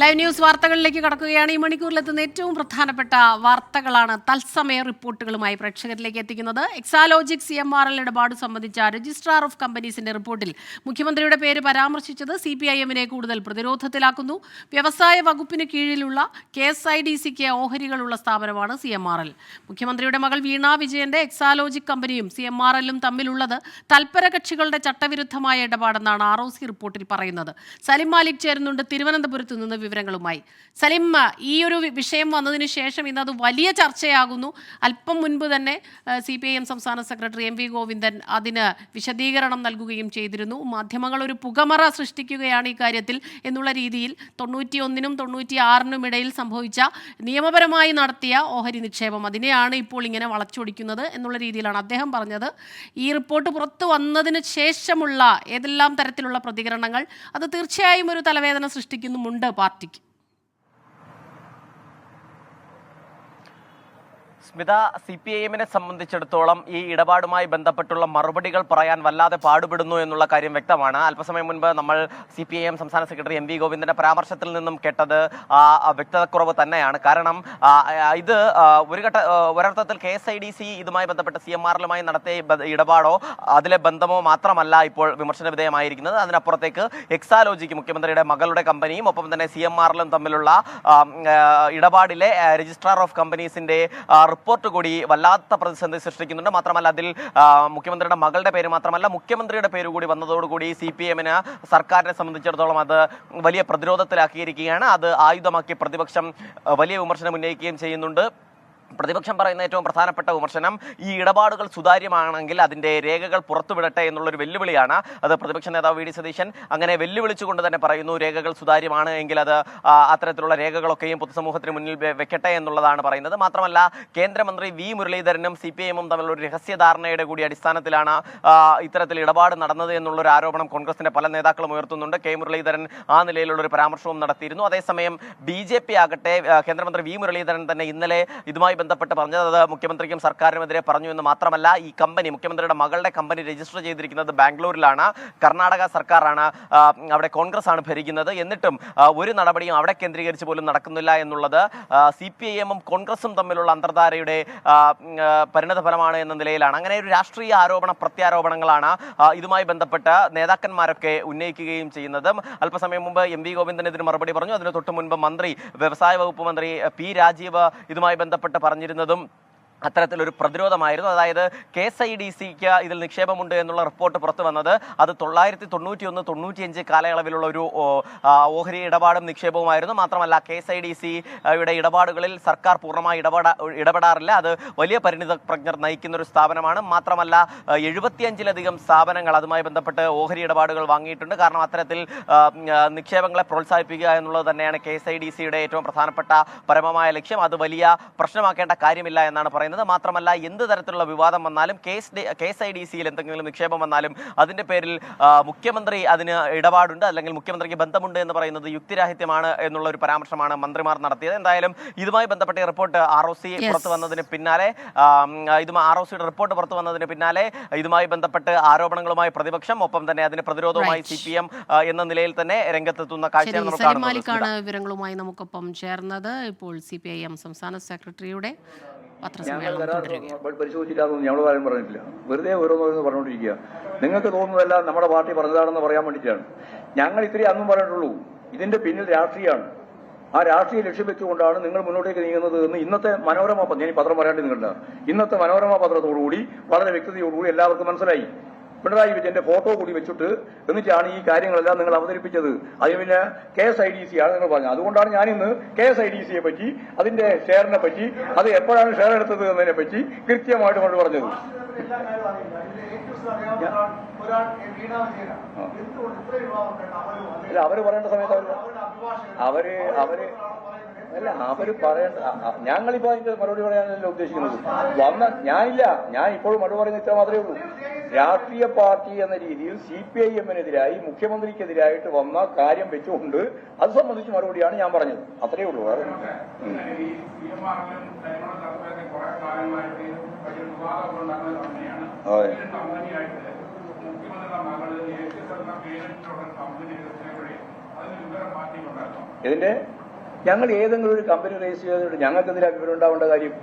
Live news വാർത്തകളിലേക്ക് കടക്കുകയാണ്. ഈ മണിക്കൂറിലെത്തുന്ന ഏറ്റവും പ്രധാനപ്പെട്ട വാർത്തകളാണ് തത്സമയ റിപ്പോർട്ടുകളുമായി പ്രേക്ഷകരിലേക്ക് എത്തിക്കുന്നത്. എക്സാലോജിക് CMRL ഇടപാട് സംബന്ധിച്ച രജിസ്ട്രാർ ഓഫ് കമ്പനീസിന്റെ റിപ്പോർട്ടിൽ മുഖ്യമന്ത്രിയുടെ പേര് പരാമർശിച്ചത് CPIMനെ കൂടുതൽ പ്രതിരോധത്തിലാക്കുന്നു. വ്യവസായ വകുപ്പിന് കീഴിലുള്ള KSIDCക്ക് ഓഹരികളുള്ള സ്ഥാപനമാണ് CMRL. മുഖ്യമന്ത്രിയുടെ മകൾ വീണ വിജയന്റെ എക്സാലോജിക് കമ്പനിയും CMRLും തമ്മിലുള്ളത് തൽപര കക്ഷികളുടെ ചട്ടവിരുദ്ധമായ ഇടപാടെന്നാണ് ROC റിപ്പോർട്ടിൽ പറയുന്നത്. സലിം മാലിക് ചേരുന്നുണ്ട് തിരുവനന്തപുരത്ത് നിന്ന് വിവരങ്ങളുമായി. സലിം, ഈ ഒരു വിഷയം വന്നതിന് ശേഷം ഇന്നത് വലിയ ചർച്ചയാകുന്നു. അല്പം മുൻപ് തന്നെ CPIM സംസ്ഥാന സെക്രട്ടറി MV ഗോവിന്ദൻ അതിന് വിശദീകരണം നൽകുകയും ചെയ്തിരുന്നു. മാധ്യമങ്ങൾ ഒരു പുകമറ സൃഷ്ടിക്കുകയാണ് ഈ കാര്യത്തിൽ എന്നുള്ള രീതിയിൽ 91നും 96നും ഇടയിൽ സംഭവിച്ച നിയമപരമായി നടത്തിയ ഓഹരി നിക്ഷേപം അതിനെയാണ് ഇപ്പോൾ ഇങ്ങനെ വളച്ചൊടിക്കുന്നത് എന്നുള്ള രീതിയിലാണ് അദ്ദേഹം പറഞ്ഞത്. ഈ റിപ്പോർട്ട് പുറത്തു വന്നതിന് ശേഷമുള്ള ഏതെല്ലാം തരത്തിലുള്ള പ്രതികരണങ്ങൾ അത് തീർച്ചയായും ഒരു തലവേദന സൃഷ്ടിക്കുന്നുമുണ്ട് പാർട്ടിക്ക്. സ്മിത, CPIMനെ സംബന്ധിച്ചിടത്തോളം ഈ ഇടപാടുമായി ബന്ധപ്പെട്ടുള്ള മറുപടികൾ പറയാൻ വല്ലാതെ പാടുപെടുന്നു എന്നുള്ള കാര്യം വ്യക്തമാണ്. അല്പസമയം മുൻപ് നമ്മൾ CPIM സംസ്ഥാന സെക്രട്ടറി MV ഗോവിന്ദന്റെ പരാമർശത്തിൽ നിന്നും കേട്ടത് വ്യക്തതക്കുറവ് തന്നെയാണ്. കാരണം ഇത് ഒരർത്ഥത്തിൽ KSIDC ഇതുമായി ബന്ധപ്പെട്ട് CMRLുമായി നടത്തിയ ഇടപാടോ അതിലെ ബന്ധമോ മാത്രമല്ല ഇപ്പോൾ വിമർശന വിധേയമായിരിക്കുന്നത്. അതിനപ്പുറത്തേക്ക് എക്സാലോജിക്ക് മുഖ്യമന്ത്രിയുടെ മകളുടെ കമ്പനിയും ഒപ്പം തന്നെ CMRLും തമ്മിലുള്ള ഇടപാടിലെ രജിസ്ട്രാർ ഓഫ് കമ്പനീസിന്റെ റിപ്പോർട്ട് കൂടി വല്ലാത്ത പ്രതിസന്ധി സൃഷ്ടിക്കുന്നുണ്ട്. മാത്രമല്ല അതിൽ മുഖ്യമന്ത്രിയുടെ മകളുടെ പേര് മാത്രമല്ല മുഖ്യമന്ത്രിയുടെ പേര് കൂടി വന്നതോടുകൂടി CPIMന് സർക്കാരിനെ സംബന്ധിച്ചിടത്തോളം അത് വലിയ പ്രതിരോധത്തിലാക്കിയിരിക്കുകയാണ്. അത് ആയുധമാക്കി പ്രതിപക്ഷം വലിയ വിമർശനം ഉന്നയിക്കുകയും ചെയ്യുന്നുണ്ട്. പ്രതിപക്ഷം പറയുന്ന ഏറ്റവും പ്രധാനപ്പെട്ട വിമർശനം ഈ ഇടപാടുകൾ സുതാര്യമാണെങ്കിൽ അതിൻ്റെ രേഖകൾ പുറത്തുവിടട്ടെ എന്നുള്ളൊരു വെല്ലുവിളിയാണ്. അത് പ്രതിപക്ഷ നേതാവ് VD സതീശൻ അങ്ങനെ വെല്ലുവിളിച്ചുകൊണ്ട് തന്നെ പറയുന്നു, രേഖകൾ സുതാര്യമാണ് എങ്കിൽ അത് അത്തരത്തിലുള്ള രേഖകളൊക്കെയും പൊതുസമൂഹത്തിന് മുന്നിൽ വെക്കട്ടെ എന്നുള്ളതാണ് പറയുന്നത്. മാത്രമല്ല കേന്ദ്രമന്ത്രി V മുരളീധരനും CPIMും തമ്മിലുള്ള ഒരു രഹസ്യധാരണയുടെ കൂടി അടിസ്ഥാനത്തിലാണ് ഇത്തരത്തിൽ ഇടപാട് നടന്നത് എന്നുള്ളൊരു ആരോപണം കോൺഗ്രസിന്റെ പല നേതാക്കളും ഉയർത്തുന്നുണ്ട്. K മുരളീധരൻ ആ നിലയിലുള്ളൊരു പരാമർശവും നടത്തിയിരുന്നു. അതേസമയം BJP ആകട്ടെ കേന്ദ്രമന്ത്രി V മുരളീധരൻ തന്നെ ഇന്നലെ ഇതുമായി ബന്ധപ്പെട്ട് പറഞ്ഞത് അത് മുഖ്യമന്ത്രിക്കും സർക്കാരിനുമെതിരെ പറഞ്ഞു എന്ന് മാത്രമല്ല ഈ കമ്പനി മുഖ്യമന്ത്രിയുടെ മകളുടെ കമ്പനി രജിസ്റ്റർ ചെയ്തിരിക്കുന്നത് ബാംഗ്ലൂരിലാണ്. കർണാടക സർക്കാരാണ് അവിടെ കോൺഗ്രസ് ആണ് ഭരിക്കുന്നത്. എന്നിട്ടും ഒരു നടപടിയും അവിടെ കേന്ദ്രീകരിച്ച് പോലും നടക്കുന്നില്ല എന്നുള്ളത് CPIMും കോൺഗ്രസും തമ്മിലുള്ള അന്തർധാരയുടെ പരിണത ഫലമാണ് എന്ന നിലയിലാണ്. അങ്ങനെ ഒരു രാഷ്ട്രീയ ആരോപണ പ്രത്യാരോപണങ്ങളാണ് ഇതുമായി ബന്ധപ്പെട്ട് നേതാക്കന്മാരൊക്കെ ഉന്നയിക്കുകയും ചെയ്യുന്നത്. അല്പസമയം മുമ്പ് MV ഗോവിന്ദൻ ഇതിന് മറുപടി പറഞ്ഞു. അതിന് തൊട്ട് മുൻപ് വ്യവസായ വകുപ്പ് മന്ത്രി P രാജീവ് ഇതുമായി ബന്ധപ്പെട്ട് പറഞ്ഞിരുന്നതും അത്തരത്തിലൊരു പ്രതിരോധമായിരുന്നു. അതായത് KSIDCക്ക് ഇതിൽ നിക്ഷേപമുണ്ട് എന്നുള്ള റിപ്പോർട്ട് പുറത്തു വന്നത് അത് 1991-95 കാലയളവിലുള്ള ഒരു ഓഹരി ഇടപാടും നിക്ഷേപവുമായിരുന്നു. മാത്രമല്ല KSIDCയുടെ ഇടപാടുകളിൽ സർക്കാർ പൂർണ്ണമായി ഇടപെടാറില്ല. അത് വലിയ പരിണിത പ്രജ്ഞർ നയിക്കുന്ന ഒരു സ്ഥാപനമാണ്. മാത്രമല്ല 75ലധികം സ്ഥാപനങ്ങൾ അതുമായി ബന്ധപ്പെട്ട് ഓഹരി ഇടപാടുകൾ വാങ്ങിയിട്ടുണ്ട്. കാരണം അത്തരത്തിൽ നിക്ഷേപങ്ങളെ പ്രോത്സാഹിപ്പിക്കുക എന്നുള്ളത് തന്നെയാണ് KSIDCയുടെ ഏറ്റവും പ്രധാനപ്പെട്ട പരമമായ ലക്ഷ്യം. അത് വലിയ പ്രശ്നമാക്കേണ്ട കാര്യമില്ല എന്നാണ് പറയുന്നത്. മാത്രമല്ല എന്ത് തരത്തിലുള്ള വിവാദം വന്നാലും KSIDCയിൽ എന്തെങ്കിലും നിക്ഷേപം വന്നാലും അതിന്റെ പേരിൽ മുഖ്യമന്ത്രി അതിന് ഇടപാടുണ്ട് അല്ലെങ്കിൽ മുഖ്യമന്ത്രിക്ക് ബന്ധമുണ്ട് എന്ന് പറയുന്നത് യുക്തിരാഹിത്യമാണ് എന്നുള്ള ഒരു പരാമർശമാണ് മന്ത്രിമാർ നടത്തിയത്. എന്തായാലും ഇതുമായി ബന്ധപ്പെട്ട റിപ്പോർട്ട് ROC പുറത്തു വന്നതിന് പിന്നാലെ ROCയുടെ റിപ്പോർട്ട് പുറത്തു വന്നതിന് പിന്നാലെ ഇതുമായി ബന്ധപ്പെട്ട് ആരോപണങ്ങളുമായി പ്രതിപക്ഷം ഒപ്പം തന്നെ അതിന് പ്രതിരോധവുമായി CPM എന്ന നിലയിൽ തന്നെ രംഗത്തെത്തുന്ന കാഴ്ചയാണ് നമുക്ക് കാണുന്നത്. വിവരങ്ങളുമായി നമുക്കൊപ്പം ചേർന്നത് ഇപ്പോൾ CPIM സംസ്ഥാന സെക്രട്ടറിയുടെ പരിശോധിച്ചില്ലാന്ന് ഞങ്ങൾ കാര്യം പറഞ്ഞിട്ടില്ല. വെറുതെ ഓരോന്നോരോന്ന് പറഞ്ഞുകൊണ്ടിരിക്കുക. നിങ്ങൾക്ക് തോന്നുന്നതല്ല നമ്മുടെ പാർട്ടി പറഞ്ഞതാണെന്ന് പറയാൻ വേണ്ടിയിട്ടാണ്. ഞങ്ങൾ ഇത്രയും അന്നും പറഞ്ഞിട്ടുള്ളൂ. ഇതിന്റെ പിന്നിൽ രാഷ്ട്രീയമാണ്. ആ രാഷ്ട്രീയ ലക്ഷ്യം വെച്ചുകൊണ്ടാണ് നിങ്ങൾ മുന്നോട്ടേക്ക് നീങ്ങുന്നത് എന്ന് ഇന്നത്തെ മനോരമ, ഞാൻ പത്രം പറയാണ്ട് നിങ്ങളുടെ ഇന്നത്തെ മനോരമ പത്രത്തോടുകൂടി വളരെ വ്യക്തതയോടുകൂടി എല്ലാവർക്കും മനസ്സിലായി. പിണറായി വിജയന്റെ ഫോട്ടോ കൂടി വെച്ചിട്ട് എന്നിട്ടാണ് ഈ കാര്യങ്ങളെല്ലാം നിങ്ങൾ അവതരിപ്പിച്ചത്. അതിന് പിന്നെ KSIDC ആണ് നിങ്ങൾ പറഞ്ഞത്. അതുകൊണ്ടാണ് ഞാനിന്ന് KSIDCയെ പറ്റി അതിന്റെ ഷെയറിനെ പറ്റി അത് എപ്പോഴാണ് ഷെയർ എടുത്തത് എന്നതിനെ പറ്റി കൃത്യമായിട്ട് കൊണ്ട് പറഞ്ഞത്. അല്ല അവര് പറയേണ്ട സമയത്ത് അവര് പറയേണ്ട. ഞങ്ങളിപ്പോ അതിന്റെ മറുപടി പറയാനല്ല ഉദ്ദേശിക്കുന്നത്. ഞാൻ ഇപ്പോഴും മറുപടി പറയുന്ന ഇത്ര മാത്രമേ ഉള്ളൂ. രാഷ്ട്രീയ പാർട്ടി എന്ന രീതിയിൽ CPIMനെതിരായി മുഖ്യമന്ത്രിക്കെതിരായിട്ട് വന്ന കാര്യം വെച്ചുകൊണ്ട് അത് സംബന്ധിച്ച് മറുപടിയാണ് ഞാൻ പറഞ്ഞത്. അത്രയേ ഉള്ളൂ. വേറെ ഇതിന്റെ ഞങ്ങൾ ഏതെങ്കിലും ഒരു കമ്പനി രജിസ്റ്റർ ചെയ്തിട്ട് ഞങ്ങൾക്ക് എന്തിനാ വിവരം ഉണ്ടാവേണ്ട കാര്യം?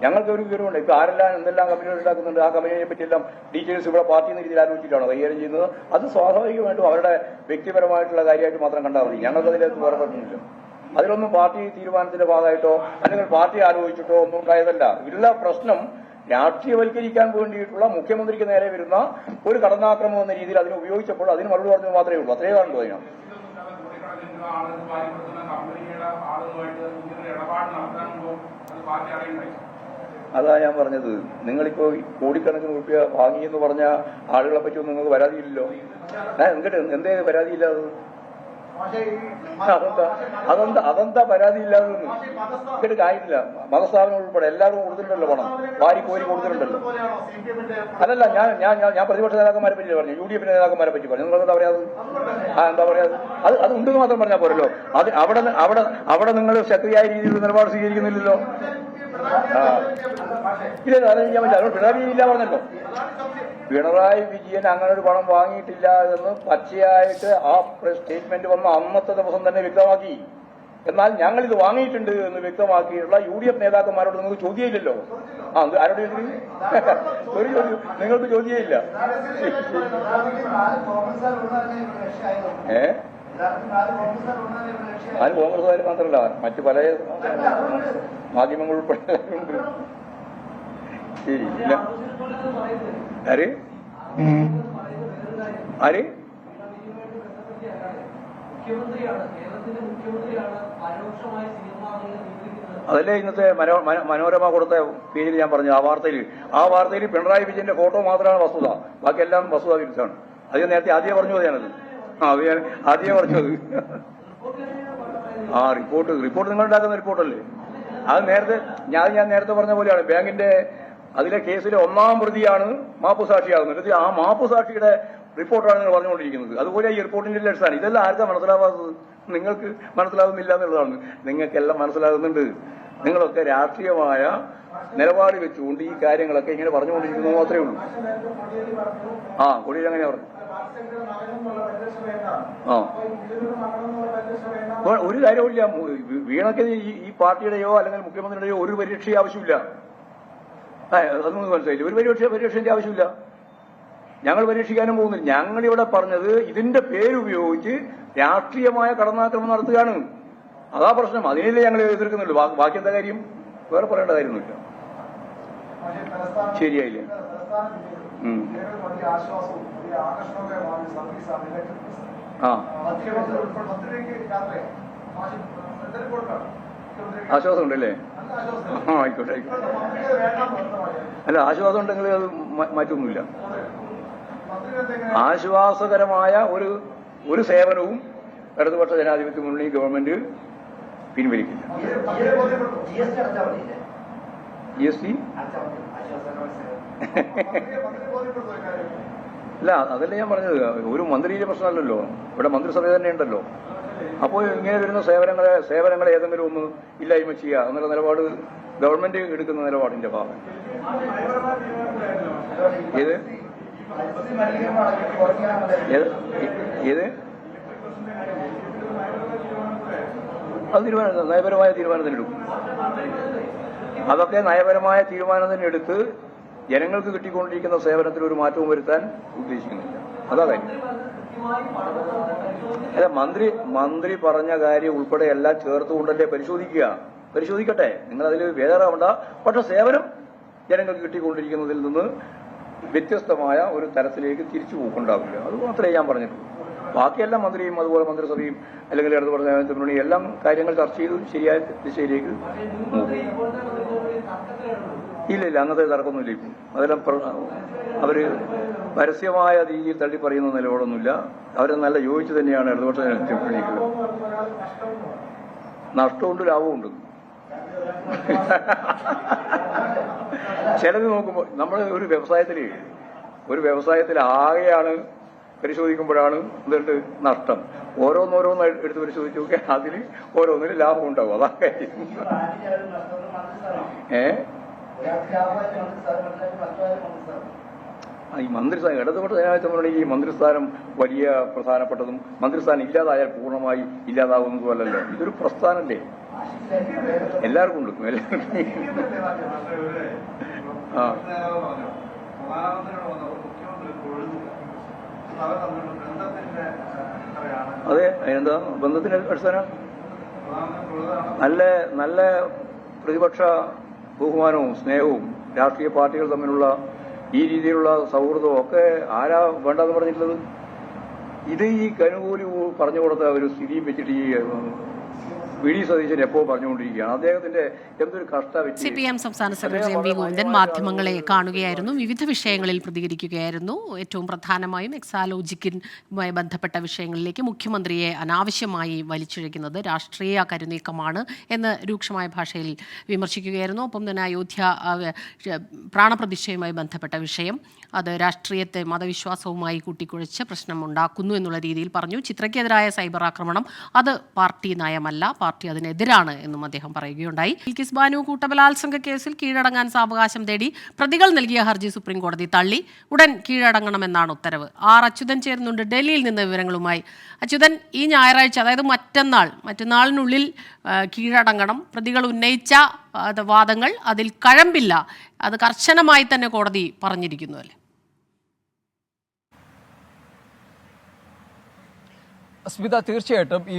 ഞങ്ങൾക്ക് ഒരു വിവരമുണ്ട്. ഇപ്പൊ ആരെല്ലാം എന്തെല്ലാം കമ്പനികൾ ഉണ്ടാക്കുന്നുണ്ട്, ആ കമ്പനിയെ പറ്റിയെല്ലാം ഡീറ്റെയിൽസ് ഇവിടെ പാർട്ടി എന്ന രീതിയിൽ ആലോചിച്ചിട്ടാണോ കൈകാര്യം ചെയ്യുന്നത്? അത് സ്വാഭാവികമായിട്ടും അവരുടെ വ്യക്തിപരമായിട്ടുള്ള കാര്യമായിട്ട് മാത്രം കണ്ടാൽ മതി. ഞങ്ങൾക്ക് അതിലേക്ക് വേറെ പറ്റുന്നില്ല. അതിലൊന്നും പാർട്ടി തീരുമാനത്തിന്റെ ഭാഗമായിട്ടോ അല്ലെങ്കിൽ പാർട്ടി ആലോചിച്ചിട്ടോ ഒന്നും ഉണ്ടായതല്ല. ഇതിലുള്ള പ്രശ്നം രാഷ്ട്രീയവൽക്കരിക്കാൻ വേണ്ടിയിട്ടുള്ള മുഖ്യമന്ത്രിക്ക് നേരെ വരുന്ന ഒരു കടന്നാക്രമം എന്ന രീതിയിൽ അതിനെ ഉപയോഗിച്ചപ്പോൾ അതിന് മറുപടി പറഞ്ഞത് മാത്രമേ ഉള്ളൂ. അത്രേ കാണുള്ളൂ അതിനാണ്. അതാ ഞാൻ പറഞ്ഞത്. നിങ്ങളിപ്പോ കോടിക്കണക്കിന് റുപ്യ വാങ്ങിയെന്ന് പറഞ്ഞ ആളുകളെ പറ്റിയൊന്നും നിങ്ങൾക്ക് പരാതിയില്ലല്ലോ. എന്നിട്ട് എന്തേ പരാതിയില്ലാതെ? അതെന്താ പരാതിയില്ലാതെ? എന്നിട്ട് കാര്യമില്ല. മതസ്ഥാപനം ഉൾപ്പെടെ എല്ലാവരും കൊടുത്തിട്ടുണ്ടല്ലോ പണം, വാരി കോരി കൊടുത്തിട്ടുണ്ടല്ലോ. അതല്ല, ഞാൻ പ്രതിപക്ഷ നേതാക്കന്മാരെ പറ്റി പറഞ്ഞു, UDF നേതാക്കന്മാരെ പറ്റി പറഞ്ഞു. നിങ്ങൾ എന്താ പറയാത്? എന്താ പറയാത്? അത് ഉണ്ടെന്ന് മാത്രം പറഞ്ഞാൽ പോരല്ലോ. അത് അവിടെ നിങ്ങൾ ശക്തിയായ രീതിയിൽ നിലപാട് സ്വീകരിക്കുന്നില്ലല്ലോ. ഇല്ല, അറിയിക്കാൻ പറ്റില്ല. അതുകൊണ്ട് പിണറായി വിജയൻ ഇല്ല പറഞ്ഞല്ലോ. പിണറായി വിജയൻ അങ്ങനെ ഒരു പണം വാങ്ങിയിട്ടില്ല എന്ന് പച്ചയായിട്ട് ആ സ്റ്റേറ്റ്മെന്റ് വന്ന അന്നത്തെ ദിവസം തന്നെ വ്യക്തമാക്കി. എന്നാൽ ഞങ്ങൾ ഇത് വാങ്ങിയിട്ടുണ്ട് എന്ന് വ്യക്തമാക്കിയിട്ടുള്ള UDF നേതാക്കന്മാരോട് നിങ്ങൾക്ക് ചോദ്യമില്ലല്ലോ. ആരോട് ചോദിച്ചു? ഒരു ചോദ്യം നിങ്ങൾക്ക് ചോദ്യമില്ല. അത് കോൺഗ്രസ്സുകാർ മാത്രമല്ല, മറ്റു പല മാധ്യമങ്ങൾ ഉൾപ്പെടെ ഉണ്ട്. ശരി. ആര് ആര് അതല്ലേ ഇന്നത്തെ മനോരമ കൊടുത്ത പേജിൽ ഞാൻ പറഞ്ഞു. ആ വാർത്തയിൽ പിണറായി വിജയന്റെ ഫോട്ടോ മാത്രമാണ് വസ്തുത, ബാക്കിയെല്ലാം വസ്തുത വിരുദ്ധമാണ്. അത് ഞാൻ നേരത്തെ ആദ്യമേ പറഞ്ഞത് ഞാനത്. അത് ഞാൻ ആദ്യമേ പറഞ്ഞത്. റിപ്പോർട്ട് നിങ്ങൾ ഉണ്ടാക്കുന്ന റിപ്പോർട്ടല്ലേ അത്? ഞാൻ നേരത്തെ പറഞ്ഞ പോലെയാണ്. ബാങ്കിന്റെ അതിലെ കേസിലെ ഒന്നാം പ്രതിയാണ് മാപ്പുസാക്ഷിയാകുന്നത്. ആ മാപ്പുസാക്ഷിയുടെ റിപ്പോർട്ടാണ് നിങ്ങൾ പറഞ്ഞുകൊണ്ടിരിക്കുന്നത്. അതുപോലെ ഈ റിപ്പോർട്ടിന്റെ അടിസ്ഥാനം ഇതെല്ലാം ആർക്കാ മനസ്സിലാവാത്തത്? നിങ്ങൾക്ക് മനസ്സിലാകുന്നില്ല എന്നുള്ളതാണ്. നിങ്ങൾക്കെല്ലാം മനസ്സിലാകുന്നുണ്ട്. നിങ്ങളൊക്കെ രാഷ്ട്രീയമായ നിലപാട് വെച്ചുകൊണ്ട് ഈ കാര്യങ്ങളൊക്കെ ഇങ്ങനെ പറഞ്ഞുകൊണ്ടിരിക്കുന്നത് മാത്രമേ ഉള്ളൂ. കൊടിയിൽ അങ്ങനെ പറഞ്ഞു. ഒരു കാര്യമില്ല. വീണയ്ക്ക് ഈ പാർട്ടിയുടെയോ അല്ലെങ്കിൽ മുഖ്യമന്ത്രിയുടെയോ ഒരു പരീക്ഷ ആവശ്യമില്ല. അതൊന്നും മനസ്സിലായില്ല. ഒരു പരീക്ഷന്റെ ആവശ്യമില്ല. ഞങ്ങൾ പരീക്ഷിക്കാനും പോകുന്നില്ല. ഞങ്ങളിവിടെ പറഞ്ഞത് ഇതിന്റെ പേരുപയോഗിച്ച് രാഷ്ട്രീയമായ കടന്നാക്രമണം നടത്തുകയാണ്. അതാ പ്രശ്നം. അതിനല്ലേ ഞങ്ങൾ എതിർക്കുന്നുള്ളൂ. ബാക്കി എന്താ കാര്യം? വേറെ പറയേണ്ട കാര്യമൊന്നുമില്ല. ശരിയായില്ലേ? ആശ്വാസം ഉണ്ടല്ലേ? ആയിക്കോട്ടെ. അല്ല, ആശ്വാസം ഉണ്ടെങ്കിൽ അത് മാറ്റൊന്നുമില്ല. ആശ്വാസകരമായ ഒരു സേവനവും ഇടതുപക്ഷ ജനാധിപത്യ മുന്നണി ഗവൺമെന്റ് പിൻവലിക്കില്ല. GST അല്ല, അതല്ലേ ഞാൻ പറഞ്ഞത്. ഒരു മന്ത്രിയുടെ പ്രശ്നമല്ലല്ലോ, ഇവിടെ മന്ത്രിസഭ തന്നെ ഉണ്ടല്ലോ. അപ്പോൾ ഇങ്ങനെ വരുന്ന സേവനങ്ങളെ ഏതെങ്കിലും ഒന്ന് ഇല്ലായ്മ ചെയ്യുക എന്നുള്ള നിലപാട് ഗവൺമെന്റ് എടുക്കുന്ന നിലപാടിന്റെ ഭാഗം. ഏത് അത് നയപരമായ തീരുമാനത്തിനെടുക്കും. അതൊക്കെ നയപരമായ തീരുമാനത്തിനെടുത്ത് ജനങ്ങൾക്ക് കിട്ടിക്കൊണ്ടിരിക്കുന്ന സേവനത്തിൽ ഒരു മാറ്റവും വരുത്താൻ ഉദ്ദേശിക്കുന്നില്ല. അതാ കാര്യം. അല്ല, മന്ത്രി പറഞ്ഞ കാര്യം ഉൾപ്പെടെ എല്ലാം ചേർത്തുകൊണ്ടല്ലേ പരിശോധിക്കട്ടെ. നിങ്ങളതിൽ വേദാറാവണ്ട. പക്ഷെ സേവനം ജനങ്ങൾക്ക് കിട്ടിക്കൊണ്ടിരിക്കുന്നതിൽ നിന്ന് വ്യത്യസ്തമായ ഒരു തരത്തിലേക്ക് തിരിച്ചു പോക്കുണ്ടാവില്ല. അത് മാത്രമേ ഞാൻ പറഞ്ഞിട്ടുള്ളൂ. ബാക്കിയെല്ലാം മന്ത്രിയും അതുപോലെ മന്ത്രിസഭയും അല്ലെങ്കിൽ ഇടതുപക്ഷ ജനാധിപത്യ മുന്നണി എല്ലാം കാര്യങ്ങൾ ചർച്ച ചെയ്തു ശരിയായ ദിശയിലേക്ക് ഇല്ല. അങ്ങനത്തെ തർക്കമൊന്നുമില്ല. ഇപ്പം അതെല്ലാം അവര് പരസ്യമായ രീതിയിൽ തള്ളി പറയുന്ന നിലപാടൊന്നുമില്ല. അവരെ നല്ല യോജിച്ച് തന്നെയാണ് ഇടതുപക്ഷ ജനാധിപത്യ മുന്നണിക്ക്. നഷ്ടമുണ്ട്, ലാഭമുണ്ട്. ചിലത് നോക്കുമ്പോൾ നമ്മൾ ഒരു വ്യവസായത്തിൽ ആകെയാണ് പരിശോധിക്കുമ്പോഴാണ് എന്തുണ്ട് നഷ്ടം. ഓരോന്നോരോന്ന് എടുത്ത് പരിശോധിച്ച് നോക്കിയാൽ അതിൽ ഓരോന്നിനും ലാഭം ഉണ്ടാവും. അതാ കാര്യം. ഈ മന്ത്രിസ്ഥാനം ഇടതുപക്ഷ ജനാധിപത്യ മുന്നണി ഈ മന്ത്രിസ്ഥാനം വലിയ പ്രധാനപ്പെട്ടതും മന്ത്രിസ്ഥാനം ഇല്ലാതായാൽ പൂർണ്ണമായി ഇല്ലാതാവുന്നതുമല്ലല്ലോ. ഇതൊരു പ്രസ്ഥാനല്ലേ, എല്ലാവർക്കും ഉണ്ട്. ആ അതെ, അതിനെന്താ ബന്ധത്തിന്റെ അടിസ്ഥാനം? നല്ല പ്രതിപക്ഷ ബഹുമാനവും സ്നേഹവും രാഷ്ട്രീയ പാർട്ടികൾ തമ്മിലുള്ള ഈ രീതിയിലുള്ള സൗഹൃദവും ഒക്കെ ആരാ വേണ്ടെന്ന് പറഞ്ഞിട്ടുള്ളത്? ഇത് ഈ കനുകൂലി പറഞ്ഞു കൊടുത്ത ഒരു സ്ഥിതിയും വെച്ചിട്ട് ഈ വി ഡി സതീശൻ എപ്പോ പറഞ്ഞുകൊണ്ടിരിക്കുകയാണ്. അദ്ദേഹത്തിന്റെ എന്തൊരു കഷ്ടം. CPM സംസ്ഥാന സെക്രട്ടറി എം വി ഗോവിന്ദൻ മാധ്യമങ്ങളെ കാണുകയായിരുന്നു, വിവിധ വിഷയങ്ങളിൽ പ്രതികരിക്കുകയായിരുന്നു. ഏറ്റവും പ്രധാനമായും എക്സാലോജിക്കുമായി ബന്ധപ്പെട്ട വിഷയങ്ങളിലേക്ക് മുഖ്യമന്ത്രിയെ അനാവശ്യമായി വലിച്ചിഴക്കുന്നത് രാഷ്ട്രീയ കരുനീക്കമാണ് എന്ന് രൂക്ഷമായ ഭാഷയിൽ വിമർശിക്കുകയായിരുന്നു. ഒപ്പം തന്നെ അയോധ്യ പ്രാണപ്രതിഷ്ഠയുമായി ബന്ധപ്പെട്ട വിഷയം അത് രാഷ്ട്രീയത്തെ മതവിശ്വാസവുമായി കൂട്ടിക്കുഴച്ച് പ്രശ്നമുണ്ടാക്കുന്നു എന്നുള്ള രീതിയിൽ പറഞ്ഞു. ചിത്രയ്ക്കെതിരായ സൈബർ ആക്രമണം അത് പാർട്ടി നയമല്ല, പാർട്ടി അതിനെതിരാണ് എന്നും അദ്ദേഹം പറയുകയുണ്ടായി. ബിൽക്കിസ് ബാനു കൂട്ടബലാത്സംഗ കേസിൽ കീഴടങ്ങാൻ സാവകാശം തേടി പ്രതികൾ നൽകിയ ഹർജി സുപ്രീം കോടതി തള്ളി. ഉടൻ കീഴടങ്ങണമെന്നാണ് ഉത്തരവ്. അച്യുതൻ ചേരുന്നുണ്ട് ഡൽഹിയിൽ നിന്ന് വിവരങ്ങളുമായി. അച്യുതൻ, ഈ ഞായറാഴ്ച അതായത് മറ്റന്നാളിനുള്ളിൽ കീഴടങ്ങണം. പ്രതികൾ ഉന്നയിച്ച വാദങ്ങൾ അതിൽ കഴമ്പില്ല, അത് കർശനമായി തന്നെ കോടതി പറഞ്ഞിരിക്കുന്നു അല്ലേ? സ്മിത, തീർച്ചയായിട്ടും ഈ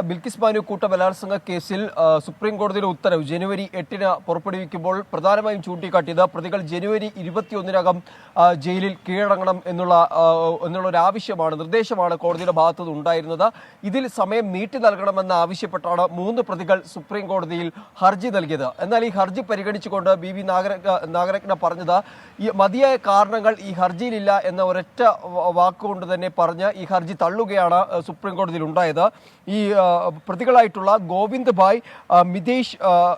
ബിൽക്കിസ് ബാനു കൂട്ടബലാത്സംഗ കേസിൽ സുപ്രീം കോടതിയുടെ ഉത്തരവ് ജനുവരി 8 പുറപ്പെടുവിക്കുമ്പോൾ പ്രധാനമായും ചൂണ്ടിക്കാട്ടിയത് പ്രതികൾ ജനുവരി 21 ജയിലിൽ കീഴടങ്ങണം എന്നുള്ള ഒരു ആവശ്യമാണ്, നിർദ്ദേശമാണ് കോടതിയുടെ ഭാഗത്തുനിന്ന് ഉണ്ടായിരുന്നത്. ഇതിൽ സമയം നീട്ടി നൽകണമെന്ന് ആവശ്യപ്പെട്ടാണ് 3 പ്രതികൾ സുപ്രീം കോടതിയിൽ ഹർജി നൽകിയത്. എന്നാൽ ഈ ഹർജി പരിഗണിച്ചുകൊണ്ട് BV നാഗരത്ന പറഞ്ഞത് ഈ മതിയായ കാരണങ്ങൾ ഈ ഹർജിയിലില്ല എന്ന ഒരൊറ്റ വാക്കുകൊണ്ട് തന്നെ പറഞ്ഞ് ഈ ഹർജി തള്ളുകയാണ് സുപ്രീം കോടതിയിൽ ഉണ്ടായത്. ഈ പ്രതികളായിട്ടുള്ള ഗോവിന്ദ് ഭായ്,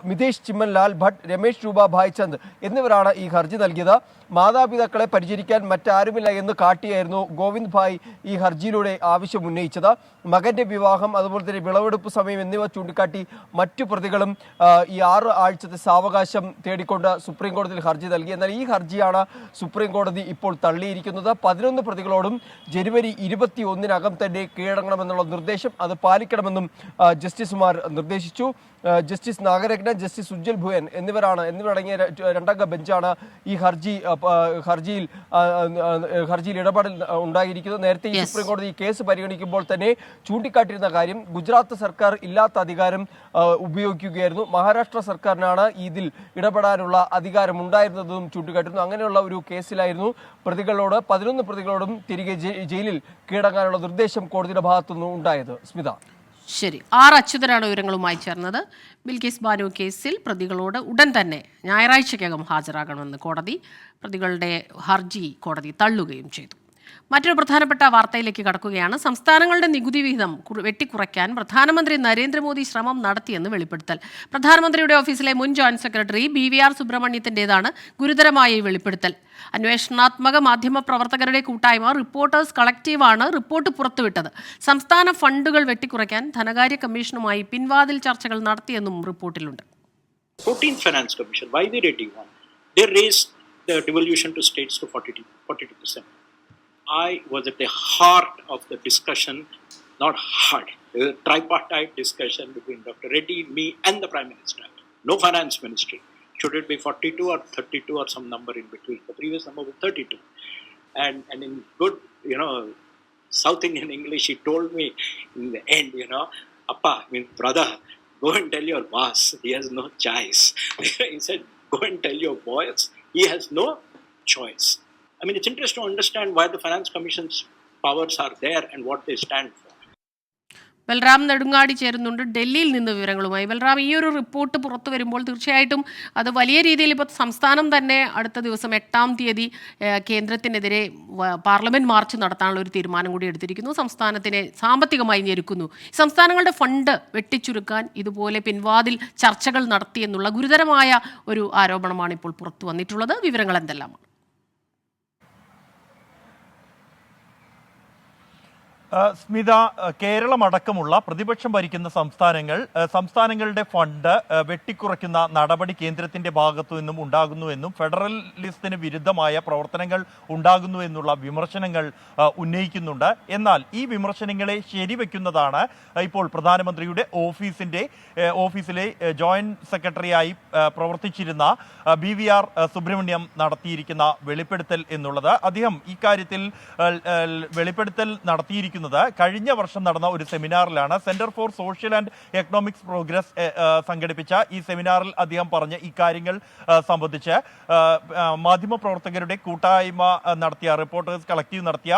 മിതേഷ് ചിമ്മൻലാൽ ഭട്ട്, രമേശ് രൂപ ഭായ്ചന്ദ് എന്നിവരാണ് ഈ ഹർജി നൽകിയത്. മാതാപിതാക്കളെ പരിചരിക്കാൻ മറ്റാരുമില്ല എന്ന് കാട്ടിയായിരുന്നു ഗോവിന്ദ് ഭായ് ഈ ഹർജിയിലൂടെ ആവശ്യം ഉന്നയിച്ചത്. മകന്റെ വിവാഹം, അതുപോലെ തന്നെ വിളവെടുപ്പ് സമയം എന്നിവ ചൂണ്ടിക്കാട്ടി മറ്റു പ്രതികളും ഈ 6 ആഴ്ചത്തെ സാവകാശം തേടിക്കൊണ്ട് സുപ്രീം കോടതിയിൽ ഹർജി നൽകി. എന്നാൽ ഈ ഹർജിയാണ് സുപ്രീം കോടതി ഇപ്പോൾ തള്ളിയിരിക്കുന്നത്. 11 പ്രതികളോടും ജനുവരി 21 തന്നെ കീഴടങ്ങണമെന്നുള്ള നിർദ്ദേശം അത് പാലിക്കണമെന്നും ജസ്റ്റിസുമാർ നിർദ്ദേശിച്ചു. ജസ്റ്റിസ് നാഗരത്ന, ജസ്റ്റിസ് ഉജ്ജൽ ഭുയൻ എന്നിവരടങ്ങിയ 2-അംഗ ബെഞ്ചാണ് ഈ ഹർജിയിൽ ഇടപെടൽ ഉണ്ടായിരിക്കുന്നത്. നേരത്തെ ഈ സുപ്രീം കോടതി ഈ കേസ് പരിഗണിക്കുമ്പോൾ തന്നെ ചൂണ്ടിക്കാട്ടിയിരുന്ന കാര്യം ഗുജറാത്ത് സർക്കാർ ഇല്ലാത്ത അധികാരം ഉപയോഗിക്കുകയായിരുന്നു, മഹാരാഷ്ട്ര സർക്കാരിനാണ് ഇതിൽ ഇടപെടാനുള്ള അധികാരം ഉണ്ടായിരുന്നതെന്നും ചൂണ്ടിക്കാട്ടിയിരുന്നു. അങ്ങനെയുള്ള ഒരു കേസിലായിരുന്നു 11 പ്രതികളോടും തിരികെ ജയിലിൽ കീഴടങ്ങാനുള്ള നിർദ്ദേശം കോടതിയുടെ ഭാഗത്തുനിന്ന് ഉണ്ടായത്. സ്മിത, ശരി. അച്യുതനാണ് വിവരങ്ങളുമായി ചേർന്നത്. ബിൽക്കിസ് ബാനു കേസിൽ പ്രതികളോട് ഉടൻ തന്നെ ഞായറാഴ്ചയ്ക്കകം ഹാജരാകണമെന്ന് കോടതി, പ്രതികളുടെ ഹർജി കോടതി തള്ളുകയും ചെയ്തു. മറ്റൊരു പ്രധാനപ്പെട്ട വാർത്തയിലേക്ക് കടക്കുകയാണ്. സംസ്ഥാനങ്ങളുടെ നികുതി വിഹിതം വെട്ടിക്കുറയ്ക്കാൻ പ്രധാനമന്ത്രി നരേന്ദ്രമോദി ശ്രമം നടത്തിയെന്ന് വെളിപ്പെടുത്തൽ. പ്രധാനമന്ത്രിയുടെ ഓഫീസിലെ മുൻ ജോയിന്റ് സെക്രട്ടറി BVR സുബ്രഹ്മണ്യത്തിൻ്റെതാണ് ഗുരുതരമായ ഈ വെളിപ്പെടുത്തൽ. അന്വേഷണാത്മക മാധ്യമ പ്രവർത്തകരുടെ കൂട്ടായ്മ റിപ്പോർട്ടേഴ്സ് കളക്റ്റീവാണ് റിപ്പോർട്ട് പുറത്തുവിട്ടത്. സംസ്ഥാന ഫണ്ടുകൾ വെട്ടിക്കുറയ്ക്കാൻ ധനകാര്യ കമ്മീഷനുമായി പിൻവാതിൽ ചർച്ചകൾ നടത്തിയെന്നും റിപ്പോർട്ടിലുണ്ട്. 14th Finance Commission, why they did one? They raised the devolution to states to 42%. I was at the heart of the discussion, not hard, the tripartite discussion between Dr. Reddy, me and the Prime Minister. No finance ministry. Should it be 42 or 32 or some number in between? The previous number was 32. And in good, South Indian English, he told me in the end, Appa, brother, go and tell your boss, he has no choice. He said, go and tell your boss, he has no choice. It's interesting to understand why the Finance Commission's powers are there and what they stand for. Balram Nedungadi ചേരുന്നുണ്ട് ഡൽഹിയിൽ നിന്ന് വിവരങ്ങളുമായി. ബൽറാം, ഈ ഒരു report പുറത്തു വരുമ്പോൾ തീർച്ചയായിട്ടും അത് വലിയ രീതിയിൽ ഇപ്പോൾ സംസ്ഥാനം തന്നെ അടുത്ത ദിവസം 8-ാം തീയതി കേന്ദ്രത്തിനെതിരെ പാർലമെന്റ് മാർച്ച് നടത്താനുള്ള ഒരു തീരുമാനം കൂടി എടുത്തിരിക്കുന്നു. സംസ്ഥാനത്തിനെ സാമ്പത്തികമായി ഞെരുക്കുന്നു. സംസ്ഥാനങ്ങളുടെ ഫണ്ട് വെട്ടിച്ചുരുക്കാൻ ഇതുപോലെ പിൻവാതിൽ ചർച്ചകൾ നടത്തിയെന്നുള്ള ഗുരുതരമായ ഒരു ആരോപണമാണ് ഇപ്പോൾ പുറത്തു വന്നിട്ടുള്ളത്. വിവരങ്ങൾ എന്തെല്ലാമാണ്? സ്മിത, കേരളമടക്കമുള്ള പ്രതിപക്ഷം ഭരിക്കുന്ന സംസ്ഥാനങ്ങളുടെ ഫണ്ട് വെട്ടിക്കുറയ്ക്കുന്ന നടപടി കേന്ദ്രത്തിന്റെ ഭാഗത്തു നിന്നും ഉണ്ടാകുന്നുവെന്നും ഫെഡറലിസത്തിന് വിരുദ്ധമായ പ്രവർത്തനങ്ങൾ ഉണ്ടാകുന്നു എന്നുള്ള വിമർശനങ്ങൾ ഉന്നയിക്കുന്നുണ്ട്. എന്നാൽ ഈ വിമർശനങ്ങളെ ശരിവെക്കുന്നതാണ് ഇപ്പോൾ പ്രധാനമന്ത്രിയുടെ ഓഫീസിലെ ജോയിന്റ് സെക്രട്ടറിയായി പ്രവർത്തിച്ചിരുന്ന BVR സുബ്രഹ്മണ്യം നടത്തിയിരിക്കുന്ന വെളിപ്പെടുത്തൽ എന്നുള്ളത്. അദ്ദേഹം ഇക്കാര്യത്തിൽ വെളിപ്പെടുത്തൽ നടത്തിയിരിക്കുന്നത് കഴിഞ്ഞ വർഷം നടന്ന ഒരു സെമിനാറിലാണ്. Centre for social and economics progress സംഘടിപ്പിച്ച ഈ സെമിനാറിൽ അദ്ദേഹം പറഞ്ഞ ഇക്കാര്യങ്ങൾ സംബന്ധിച്ച് മാധ്യമപ്രവർത്തകരുടെ കൂട്ടായ്മ നടത്തിയ റിപ്പോർട്ടേഴ്സ് കളക്റ്റീവ് നടത്തിയ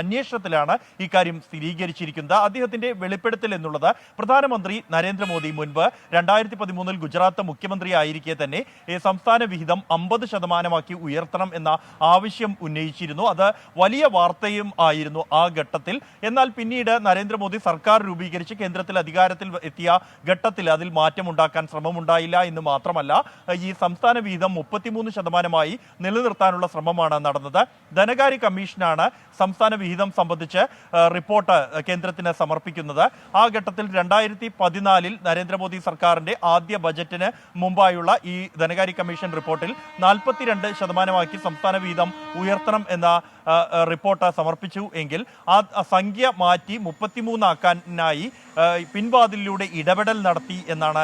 അന്വേഷണത്തിലാണ് ഇക്കാര്യം സ്ഥിരീകരിച്ചിരിക്കുന്നത്. അദ്ദേഹത്തിന്റെ വെളിപ്പെടുത്തൽ എന്നുള്ളത് പ്രധാനമന്ത്രി നരേന്ദ്രമോദി മുൻപ് 2013 ഗുജറാത്ത് മുഖ്യമന്ത്രി ആയിരിക്കെ തന്നെ സംസ്ഥാന വിഹിതം 50% ഉയർത്തണം എന്ന ആവശ്യം ഉന്നയിച്ചിരുന്നു. അത് വലിയ വാർത്തയും ആയിരുന്നു ആ ഘട്ടത്തിൽ. എന്നാൽ പിന്നീട് നരേന്ദ്രമോദി സർക്കാർ രൂപീകരിച്ച് കേന്ദ്രത്തിൽ അധികാരത്തിൽ എത്തിയ ഘട്ടത്തിൽ അതിൽ മാറ്റമുണ്ടാക്കാൻ ശ്രമമുണ്ടായില്ല എന്ന് മാത്രമല്ല, ഈ സംസ്ഥാന വിഹിതം 33% നിലനിർത്താനുള്ള ശ്രമമാണ് നടന്നത്. ധനകാര്യ കമ്മീഷനാണ് സംസ്ഥാന വിഹിതം സംബന്ധിച്ച് റിപ്പോർട്ട് കേന്ദ്രത്തിന് സമർപ്പിക്കുന്നത്. ആ ഘട്ടത്തിൽ 2014 നരേന്ദ്രമോദി സർക്കാരിന്റെ ആദ്യ ബജറ്റിന് മുമ്പായുള്ള ഈ ധനകാര്യ കമ്മീഷൻ റിപ്പോർട്ടിൽ 42% സംസ്ഥാന വിഹിതം ഉയർത്തണം എന്ന റിപ്പോർട്ട് സമർപ്പിച്ചു എങ്കിൽ ആ സംഖ്യ മാറ്റി 33 ആക്കാനായി പിൻവാതിലിലൂടെ ഇടപെടൽ നടത്തി എന്നാണ്